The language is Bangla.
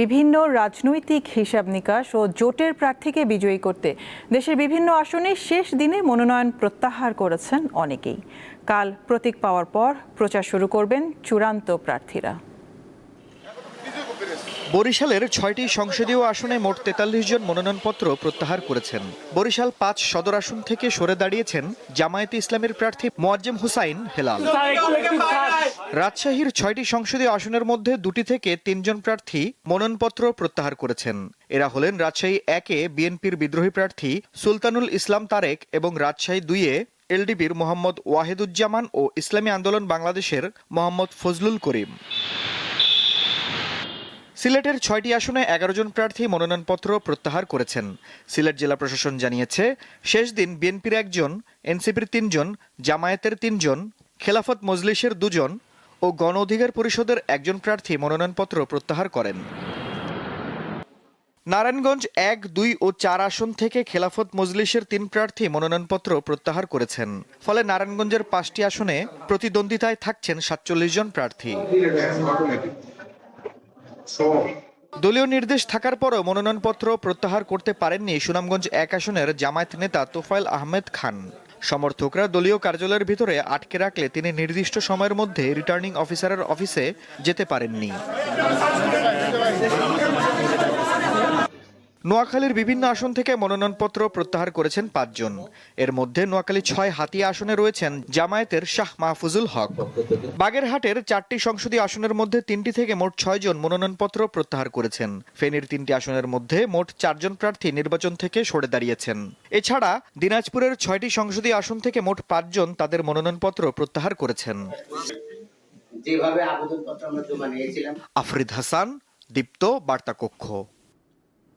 বিভিন্ন রাজনৈতিক হিসাব নিকাশ ও জোটের প্রার্থীকে বিজয়ী করতে দেশের বিভিন্ন আসনে শেষ দিনে মনোনয়ন প্রত্যাহার করেছেন অনেকেই। কাল প্রতীক পাওয়ার পর প্রচার শুরু করবেন চূড়ান্ত প্রার্থীরা। বরিশালের ৬টি সংসদীয় আসনে মোট ৪৩ জন মনোনয়নপত্র প্রত্যাহার করেছেন। বরিশাল ৫ সদর আসন থেকে সরে দাঁড়িয়েছেন জামায়াতে ইসলামের প্রার্থী মোয়াজ্জেম হুসাইন হেলাল। রাজশাহীর ৬টি সংসদীয় আসনের মধ্যে ২টি থেকে ৩ জন প্রার্থী মনোনয়নপত্র প্রত্যাহার করেছেন। এরা হলেন রাজশাহী ১-এ বিএনপির বিদ্রোহী প্রার্থী সুলতানুল ইসলাম তারেক এবং রাজশাহী ২-এ এলডিপির মোহাম্মদ ওয়াহিদুজ্জামান ও ইসলামী আন্দোলন বাংলাদেশের মোহাম্মদ ফজলুল করিম। সিলেটের ৬টি আসনে ১১ জন প্রার্থী মনোনয়নপত্র প্রত্যাহার করেছেন। সিলেট জেলা প্রশাসন জানিয়েছে, শেষ দিন বিএনপির ১ জন, এনসিপির ৩ জন, জামায়াতের ৩ জন, খেলাফত মজলিসের ২ জন ও গণ অধিকার পরিষদের ১ জন প্রার্থী মনোনয়নপত্র প্রত্যাহার করেন। নারায়ণগঞ্জ ১, ২ ও ৪ আসন থেকে খেলাফত মজলিসের ৩ প্রার্থী মনোনয়নপত্র প্রত্যাহার করেছেন। ফলে নারায়ণগঞ্জের ৫টি আসনে প্রতিদ্বন্দ্বিতায় থাকছেন ৪৭ জন প্রার্থী। দলীয় নির্দেশ থাকার পরও মনোনয়নপত্র প্রত্যাহার করতে পারেননি সুনামগঞ্জ ১ আসনের জামায়াত নেতা তোফায়েল আহমেদ খান। সমর্থকরা দলীয় কার্যালয়ের ভিতরে আটকে রাখলে তিনি নির্দিষ্ট সময়ের মধ্যে রিটার্নিং অফিসারের অফিসে যেতে পারেননি। নোয়াখালীর বিভিন্ন আসন থেকে মনোনয়নপত্র প্রত্যাহার করেছেন ৫ জন। এর মধ্যে নোয়াখালী ৬ হাতিয়া আসনে রয়েছেন জামায়াতের শাহ মাহফুজুল হক। বাগেরহাটের ৪টি সংসদীয় আসনের মধ্যে ৩টি থেকে মোট ৬ জন মনোনয়নপত্র প্রত্যাহার করেছেন। ফেনীর ৩টি আসনের মধ্যে মোট ৪ জন প্রার্থী নির্বাচন থেকে সরে দাঁড়িয়েছেন। এছাড়া দিনাজপুরের 6টি সংসদীয় আসন থেকে মোট ৫ জন তাদের মনোনয়নপত্র প্রত্যাহার করেছেন। আফরিদ হাসান, দীপ্ত, বার্তা কক্ষ।